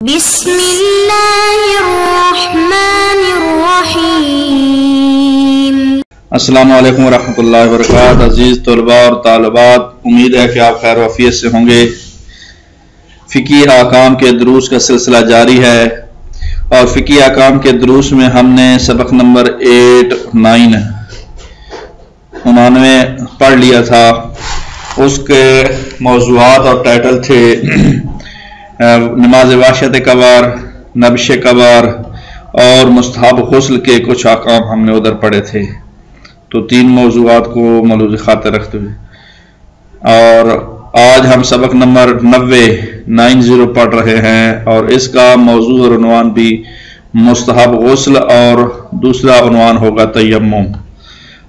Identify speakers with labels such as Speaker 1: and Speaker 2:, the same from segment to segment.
Speaker 1: بسم اللہ الرحمن الرحیم۔
Speaker 2: السلام علیکم ورحمۃ اللہ وبرکاتہ۔ عزیز طلباء اور طالبات، امید ہے کہ آپ خیر و عافیت سے ہوں گے۔ فقہی احکام کے دروس کا سلسلہ جاری ہے اور فقہی احکام کے دروس میں ہم نے سبق نمبر 8، 9، 99 پڑھ لیا تھا۔ اس کے موضوعات اور ٹائٹل تھے نماز وحشت کبار، نبش کبار اور مستحب غسل کے کچھ احکام ہم نے ادھر پڑھے تھے۔ تو 3 موضوعات کو ملحوظ خاطر رکھتے ہوئے اور آج ہم سبق نمبر 90 پڑھ رہے ہیں اور اس کا موضوع اور عنوان بھی مستحب غسل اور دوسرا عنوان ہوگا تیمم۔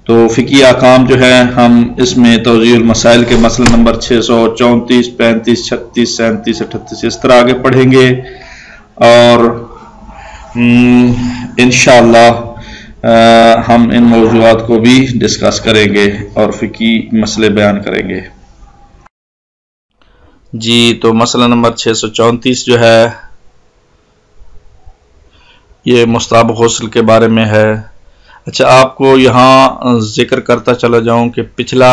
Speaker 2: تو فقہی احکام جو ہے ہم اس میں توضیح المسائل کے مسئلہ نمبر 634، 35، 36، 37، 38 اس طرح آگے پڑھیں گے اور انشاءاللہ ہم ان موضوعات کو بھی ڈسکس کریں گے اور فقہی مسئلے بیان کریں گے۔ جی تو مسئلہ نمبر 634 جو ہے یہ مستحب غسل کے بارے میں ہے۔ اچھا، آپ کو یہاں ذکر کرتا چلا جاؤں کہ پچھلا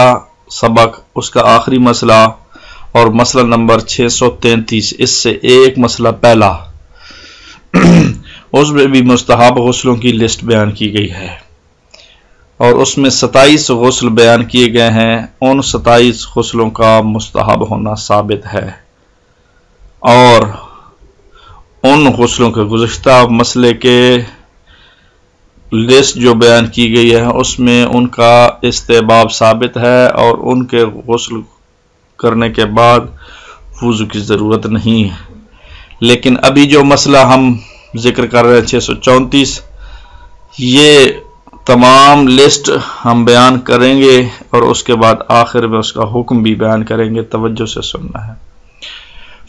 Speaker 2: سبق اس کا آخری مسئلہ اور مسئلہ نمبر 633 اس سے ایک مسئلہ پہلا اس میں بھی مستحب غسلوں کی لسٹ بیان کی گئی ہے اور اس میں 27 غسل بیان کیے گئے ہیں۔ ان 27 غسلوں کا مستحب ہونا ثابت ہے اور ان غسلوں کے گزشتہ مسئلے کے لسٹ جو بیان کی گئی ہے اس میں ان کا استحباب ثابت ہے اور ان کے غسل کرنے کے بعد وضو کی ضرورت نہیں ہے۔ لیکن ابھی جو مسئلہ ہم ذکر کر رہے ہیں 634، یہ تمام لسٹ ہم بیان کریں گے اور اس کے بعد آخر میں اس کا حکم بھی بیان کریں گے۔ توجہ سے سننا ہے۔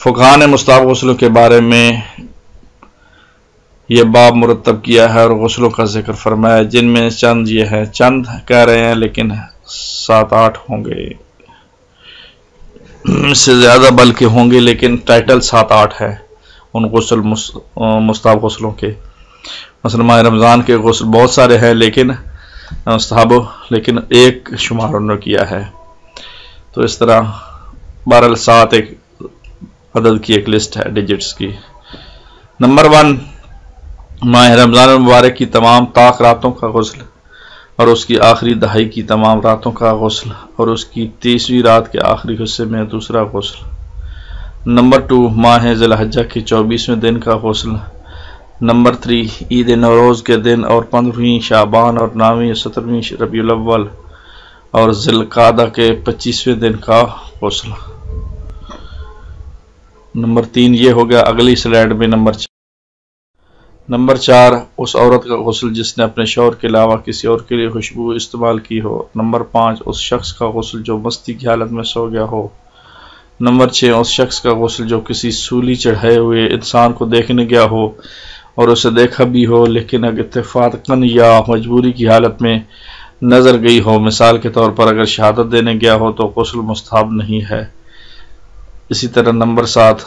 Speaker 2: فقہاء نے مستحب غسلوں کے بارے میں یہ باب مرتب کیا ہے اور غسلوں کا ذکر فرمایا، جن میں چند یہ ہے، چند کہہ رہے ہیں لیکن 7-8 ہوں گے، اس سے زیادہ بلکہ ہوں گے، لیکن ٹائٹل 7-8 ہے ان غسل مستحب غسلوں کے۔ مثلا ماہ رمضان کے غسل بہت سارے ہیں لیکن مستحب لیکن ایک شمار انہوں نے کیا ہے۔ تو اس طرح 7 ایک عدد کی ایک لسٹ ہے ڈیجٹس کی۔ نمبر 1، ماہ رمضان المبارک کی تمام طاق راتوں کا غسل اور اس کی آخری دہائی کی تمام راتوں کا غسل اور اس کی 30ویں رات کے آخری حصے میں دوسرا غسل۔ نمبر 2، ماہ ذی الحجہ کے 24ویں دن کا غسل۔ نمبر 3، عید نوروز کے دن اور 15ویں شعبان اور 9ویں 17ویں ربیع الاول اور ذی القعدہ کے 25ویں دن کا غسل۔ نمبر 3 یہ ہو گیا۔ اگلی سلائیڈ میں نمبر 4، اس عورت کا غسل جس نے اپنے شوہر کے علاوہ کسی اور کے لیے خوشبو استعمال کی ہو۔ نمبر 5، اس شخص کا غسل جو مستی کی حالت میں سو گیا ہو۔ نمبر 6، اس شخص کا غسل جو کسی سولی چڑھائے ہوئے انسان کو دیکھنے گیا ہو اور اسے دیکھا بھی ہو لیکن اگر اتفاقاً یا مجبوری کی حالت میں نظر گئی ہو، مثال کے طور پر اگر شہادت دینے گیا ہو تو غسل مستحب نہیں ہے۔ اسی طرح نمبر 7،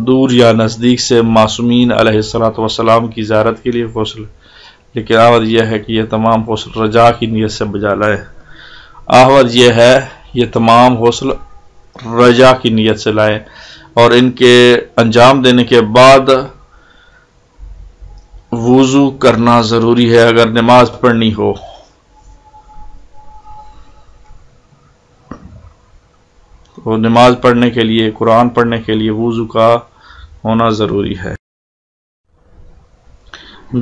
Speaker 2: دور یا نزدیک سے معصومین علیہ السلام کی زیارت کے لیے غسل، لیکن آورد یہ ہے کہ یہ تمام غسل رجا کی نیت سے بجا لائے۔ آورد یہ ہے یہ تمام غسل رجا کی نیت سے لائیں اور ان کے انجام دینے کے بعد وضو کرنا ضروری ہے اگر نماز پڑھنی ہو۔ تو نماز پڑھنے کے لیے، قرآن پڑھنے کے لیے وضو کا ہونا ضروری ہے۔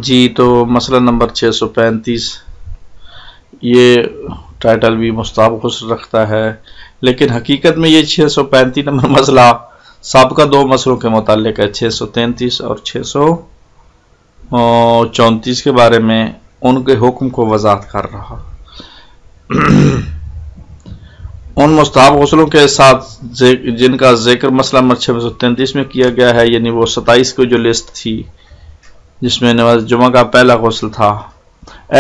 Speaker 2: جی تو مسئلہ نمبر 635، یہ ٹائٹل بھی مستحب غسل رکھتا ہے لیکن حقیقت میں یہ 635 نمبر مسئلہ سابقہ 2 مسئلوں کے متعلق ہے، 633 اور 634 کے بارے میں ان کے حکم کو وضاحت کر رہا۔ ان مستحب غسلوں کے ساتھ جن کا ذکر مسئلہ نمبر 633 میں کیا گیا ہے، یعنی وہ 27 کی جو لسٹ تھی جس میں نماز جمعہ کا پہلا غسل تھا،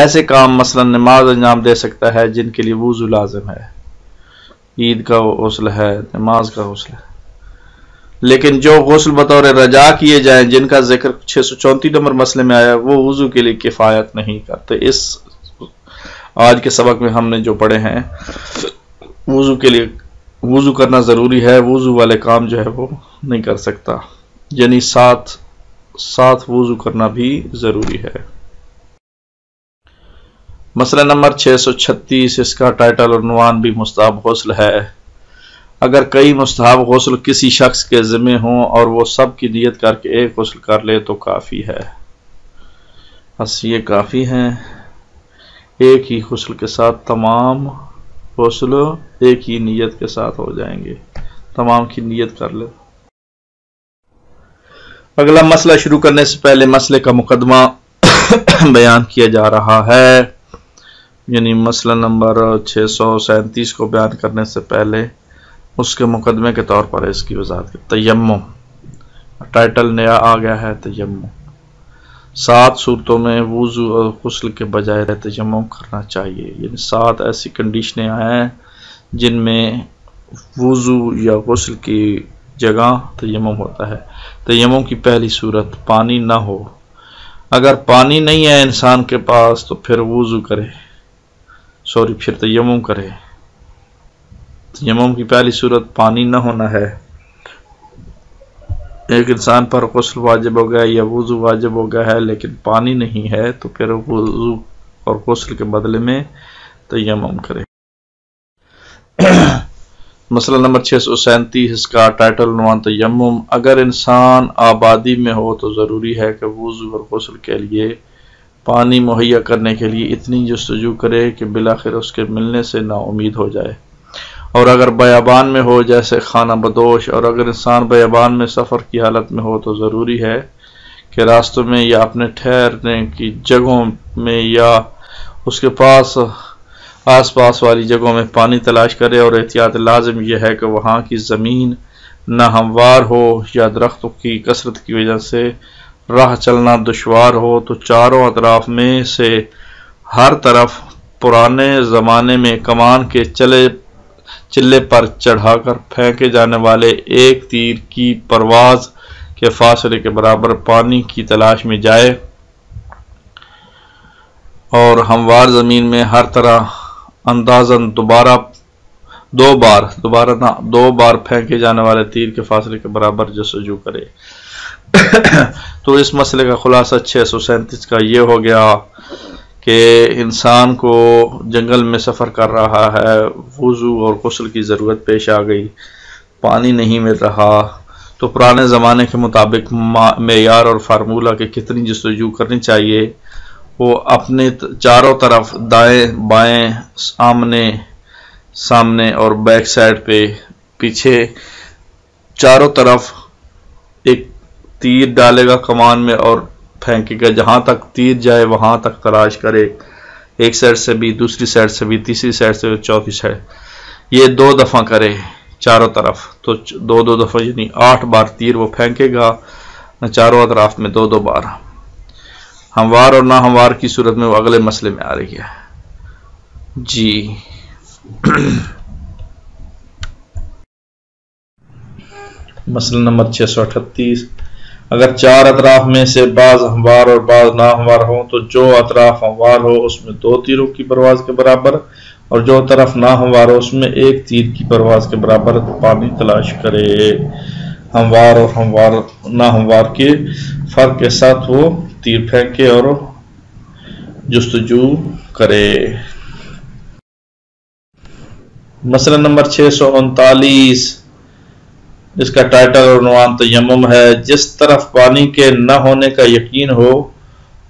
Speaker 2: ایسے کام مثلا نماز انجام دے سکتا ہے جن کے لیے وضو لازم ہے، عید کا غسل ہے، نماز کا غسل ہے، لیکن جو غسل بطور رجا کیے جائیں جن کا ذکر 634 نمبر مسئلے میں آیا وہ وضو کے لیے کفایت نہیں کرتے. اس آج کے سبق میں ہم نے جو پڑھے ہیں وضو کے لیے وضو کرنا ضروری ہے، وضو والے کام جو ہے وہ نہیں کر سکتا، یعنی ساتھ وضو کرنا بھی ضروری ہے. مسئلہ نمبر 636، اس کا ٹائٹل اور عنوان بھی مستحب غسل ہے. اگر کئی مستحب غسل کسی شخص کے ذمہ ہوں اور وہ سب کی نیت کر کے ایک غسل کر لے تو کافی ہے. بس یہ کافی ہیں، ایک ہی غسل کے ساتھ تمام غسل ایک ہی نیت کے ساتھ ہو جائیں گے، تمام کی نیت کر لے. اگلا مسئلہ شروع کرنے سے پہلے مسئلے کا مقدمہ بیان کیا جا رہا ہے، یعنی مسئلہ نمبر 637 کو بیان کرنے سے پہلے اس کے مقدمے کے طور پر اس کی وضاحت کی. تیمم، ٹائٹل نیا آ گیا ہے تیمم. 7 صورتوں میں وضو اور غسل کے بجائے تیمم کرنا چاہیے، یعنی 7 ایسی کنڈیشنیں ہیں جن میں وضو یا غسل کی جگہ تیمم ہوتا ہے. تیمم کی پہلی صورت پانی نہ ہو. اگر پانی نہیں ہے انسان کے پاس تو پھر وضو کرے، پھر تیمم کرے. تیمم کی پہلی صورت پانی نہ ہونا ہے. ایک انسان پر غسل واجب ہو گیا یا وضو واجب ہو گیا ہے لیکن پانی نہیں ہے تو پھر وضو اور غسل کے بدلے میں تیمم کرے. مسئلہ نمبر 637، اس کا ٹائٹل عنوان تیمم. اگر انسان آبادی میں ہو تو ضروری ہے کہ وضو اور غسل کے لیے پانی مہیا کرنے کے لیے اتنی جستجو کرے کہ بالآخر اس کے ملنے سے نا امید ہو جائے. اور اگر بیابان میں ہو جیسے خانہ بدوش، اور اگر انسان بیابان میں سفر کی حالت میں ہو تو ضروری ہے کہ راستوں میں یا اپنے ٹھہرنے کی جگہوں میں یا اس کے پاس آس پاس والی جگہوں میں پانی تلاش کرے. اور احتیاط لازم یہ ہے کہ وہاں کی زمین نہ ہموار ہو یا درختوں کی کثرت کی وجہ سے راہ چلنا دشوار ہو. تو چاروں اطراف میں سے ہر طرف پرانے زمانے میں کمان کے چلے پر چڑھا کر پھینکے جانے والے ایک تیر کی پرواز کے فاصلے کے برابر پانی کی تلاش میں جائے، اور ہموار زمین میں ہر طرح اندازاً دو بار پھینکے جانے والے تیر کے فاصلے کے برابر جستجو کرے. تو اس مسئلے کا خلاصہ 637 کا یہ ہو گیا کہ انسان کو جنگل میں سفر کر رہا ہے، وضو اور غسل کی ضرورت پیش آ گئی، پانی نہیں مل رہا، تو پرانے زمانے کے مطابق معیار اور فارمولہ کے کتنی جستجو کرنی چاہیے. وہ اپنے چاروں طرف دائیں بائیں سامنے اور بیک سائڈ پہ پیچھے چاروں طرف ایک تیر ڈالے گا کمان میں اور پھینکے گا، جہاں تک تیر جائے وہاں تک تلاش کرے، ایک سائڈ سے بھی، دوسری سائڈ سے بھی، تیسری سائڈ سے، چوتھی سائڈ. یہ 2 دفعہ کرے چاروں طرف، تو 2 دفعہ یعنی 8 بار تیر وہ پھینکے گا چاروں اطراف میں 2 بار. ہموار اور ناہموار کی صورت میں وہ اگلے مسئلے میں آ رہی ہے. جی مسئلہ نمبر 638، اگر 4 اطراف میں سے بعض ہموار اور بعض ناہموار ہوں تو جو اطراف ہموار ہو اس میں 2 تیروں کی پرواز کے برابر اور جو طرف ناہموار ہو اس میں 1 تیر کی پرواز کے برابر پانی تلاش کرے. ہموار اور ناہموار کے فرق کے ساتھ وہ تیر پھینکے اور جستجو کرے. مسئلہ نمبر 639، اس کا ٹائٹل اور عنوان تیمم ہے. جس طرف پانی کے نہ ہونے کا یقین ہو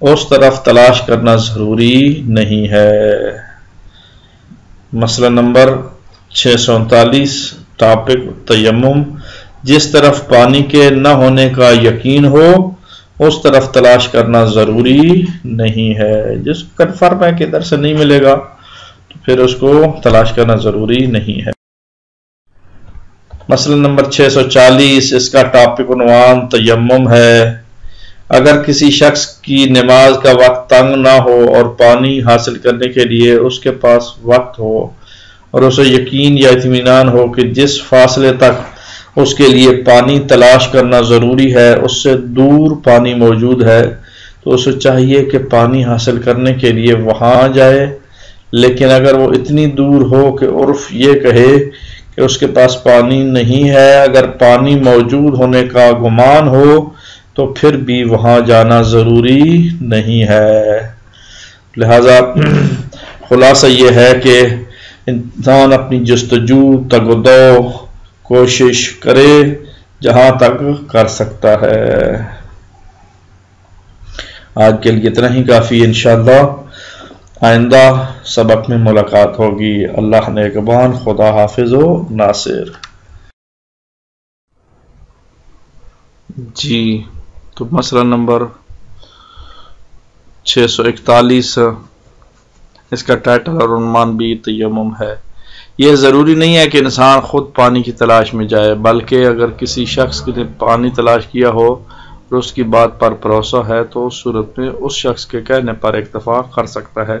Speaker 2: اس طرف تلاش کرنا ضروری نہیں ہے. مسئلہ نمبر 639، ٹاپک تیمم. جس طرف پانی کے نہ ہونے کا یقین ہو اس طرف تلاش کرنا ضروری نہیں ہے. جس کو کنفرم ہے کہ ادھر سے نہیں ملے گا تو پھر اس کو تلاش کرنا ضروری نہیں ہے. مسئلہ نمبر 640، اس کا ٹاپک عنوان تیمم ہے. اگر کسی شخص کی نماز کا وقت تنگ نہ ہو اور پانی حاصل کرنے کے لیے اس کے پاس وقت ہو اور اسے یقین یا اطمینان ہو کہ جس فاصلے تک اس کے لیے پانی تلاش کرنا ضروری ہے، اس سے دور پانی موجود ہے تو اسے چاہیے کہ پانی حاصل کرنے کے لیے وہاں جائے، لیکن اگر وہ اتنی دور ہو کہ عرف یہ کہے کہ اس کے پاس پانی نہیں ہے، اگر پانی موجود ہونے کا گمان ہو تو پھر بھی وہاں جانا ضروری نہیں ہے۔ لہذا خلاصہ یہ ہے کہ انسان اپنی جستجو تگودو کوشش کرے جہاں تک کر سکتا ہے۔ آج کے لیے اتنا ہی کافی، انشاءاللہ آئندہ سبق میں ملاقات ہوگی۔ اللہ نگہبان، خدا حافظ و ناصر۔ جی تو مسئلہ نمبر 641، اس کا ٹائٹل اور عنوان بھی تیمم ہے۔ یہ ضروری نہیں ہے کہ انسان خود پانی کی تلاش میں جائے، بلکہ اگر کسی شخص نے پانی تلاش کیا ہو اور اس کی بات پر بھروسہ ہے تو اس صورت میں اس شخص کے کہنے پر اکتفا کر سکتا ہے۔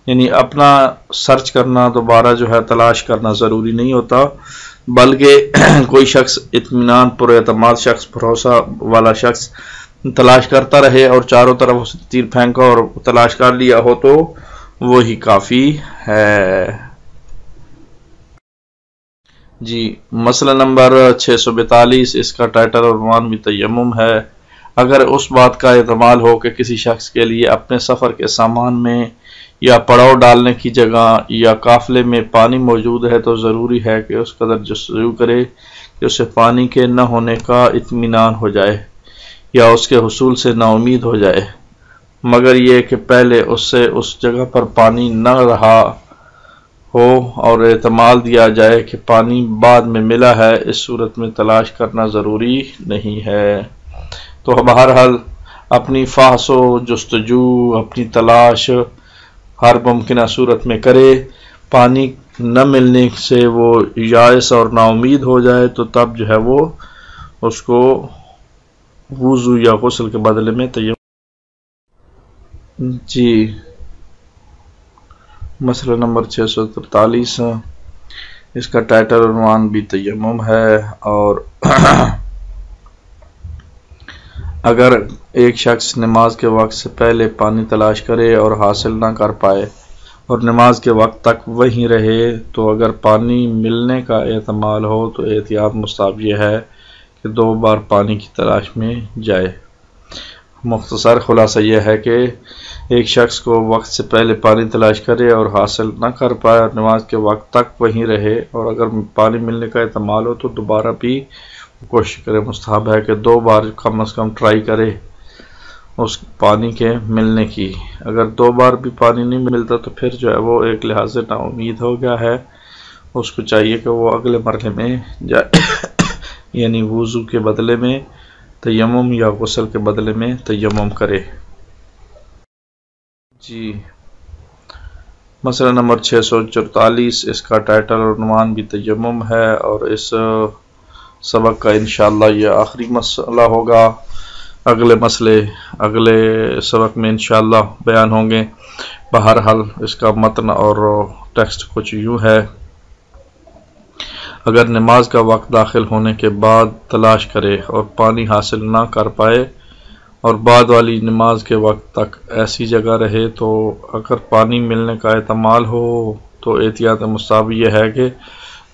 Speaker 2: یعنی اپنا سرچ کرنا، دوبارہ جو ہے تلاش کرنا ضروری نہیں ہوتا، بلکہ کوئی شخص اطمینان پر اعتماد شخص، بھروسہ والا شخص تلاش کرتا رہے اور چاروں طرف اس تیر پھینکا اور تلاش کر لیا ہو تو وہی کافی ہے۔ جی مسئلہ نمبر 642، اس کا ٹائٹل اور عنوان بھی تیمم ہے۔ اگر اس بات کا احتمال ہو کہ کسی شخص کے لیے اپنے سفر کے سامان میں یا پڑاؤ ڈالنے کی جگہ یا قافلے میں پانی موجود ہے تو ضروری ہے کہ اس قدر جستجو کرے کہ اسے پانی کے نہ ہونے کا اطمینان ہو جائے یا اس کے حصول سے نا امید ہو جائے، مگر یہ کہ پہلے اس سے اس جگہ پر پانی نہ رہا ہو اور احتمال دیا جائے کہ پانی بعد میں ملا ہے، اس صورت میں تلاش کرنا ضروری نہیں ہے۔ تو بہرحال اپنی فحص و جستجو، اپنی تلاش ہر ممکنہ صورت میں کرے۔ پانی نہ ملنے سے وہ یائس اور نا امید ہو جائے تو تب جو ہے وہ اس کو وضو یا غسل کے بدلے میں تیمم۔ جی مسئلہ نمبر 643، اس کا ٹائٹل اور عنوان بھی تیمم ہے۔ اور اگر ایک شخص نماز کے وقت سے پہلے پانی تلاش کرے اور حاصل نہ کر پائے اور نماز کے وقت تک وہیں رہے تو اگر پانی ملنے کا احتمال ہو تو احتیاط مستحب یہ ہے کہ 2 بار پانی کی تلاش میں جائے۔ مختصر خلاصہ یہ ہے کہ ایک شخص کو وقت سے پہلے پانی تلاش کرے اور حاصل نہ کر پائے اور نماز کے وقت تک وہیں رہے، اور اگر پانی ملنے کا احتمال ہو تو دوبارہ بھی کوشش کرے۔ مستحب ہے کہ 2 بار کم از کم ٹرائی کرے اس پانی کے ملنے کی۔ اگر 2 بار بھی پانی نہیں ملتا تو پھر جو ہے وہ ایک لحاظ سے نا امید ہو گیا ہے، اس کو چاہیے کہ وہ اگلے مرحلے میں جائے یعنی وضو کے بدلے میں تیمم یا غسل کے بدلے میں تیمم کرے۔ جی مسئلہ نمبر 644، اس کا ٹائٹل اور عنوان بھی تیمم ہے، اور اس سبق کا انشاءاللہ یہ آخری مسئلہ ہوگا۔ اگلے مسئلے اگلے سبق میں انشاءاللہ بیان ہوں گے۔ بہرحال اس کا متن اور ٹیکسٹ کچھ یوں ہے: اگر نماز کا وقت داخل ہونے کے بعد تلاش کرے اور پانی حاصل نہ کر پائے اور بعد والی نماز کے وقت تک ایسی جگہ رہے تو اگر پانی ملنے کا احتمال ہو تو احتیاط مستحب یہ ہے کہ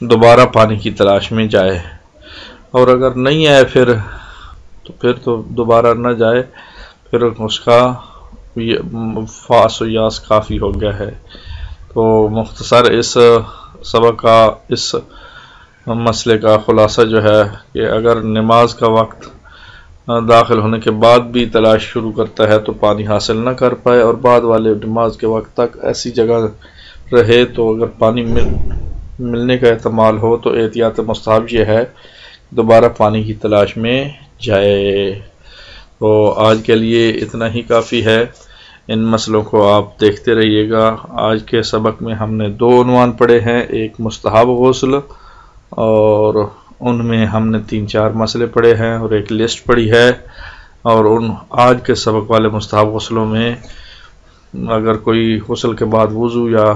Speaker 2: دوبارہ پانی کی تلاش میں جائے، اور اگر نہیں ہے پھر تو دوبارہ نہ جائے، پھر اس کا فاس و یاس کافی ہو گیا ہے۔ تو مختصر اس سبق کا اس مسئلے کا خلاصہ جو ہے کہ اگر نماز کا وقت داخل ہونے کے بعد بھی تلاش شروع کرتا ہے تو پانی حاصل نہ کر پائے اور بعد والے نماز کے وقت تک ایسی جگہ رہے تو اگر پانی ملنے کا احتمال ہو تو احتیاط مستحب یہ ہے دوبارہ پانی کی تلاش میں جائے۔ تو آج کے لیے اتنا ہی کافی ہے، ان مسئلوں کو آپ دیکھتے رہیے گا۔ آج کے سبق میں ہم نے 2 عنوان پڑھے ہیں، ایک مستحب غسل اور ان میں ہم نے 3-4 مسئلے پڑھے ہیں اور ایک لسٹ پڑھی ہے، اور آج کے سبق والے مستحب غسلوں میں اگر کوئی غسل کے بعد وضو یا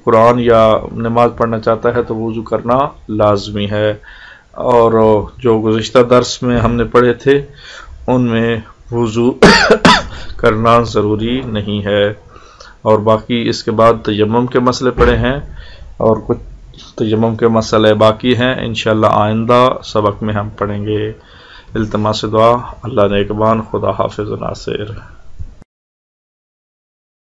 Speaker 2: قرآن یا نماز پڑھنا چاہتا ہے تو وضو کرنا لازمی ہے، اور جو گزشتہ درس میں ہم نے پڑھے تھے ان میں وضو کرنا ضروری نہیں ہے، اور باقی اس کے بعد تیمم کے مسئلے پڑے ہیں اور کچھ تیمم کے مسئلے باقی ہیں، انشاءاللہ آئندہ سبق میں ہم پڑھیں گے۔ التماس دعا، اللہ نگہبان، خدا حافظ ناصر۔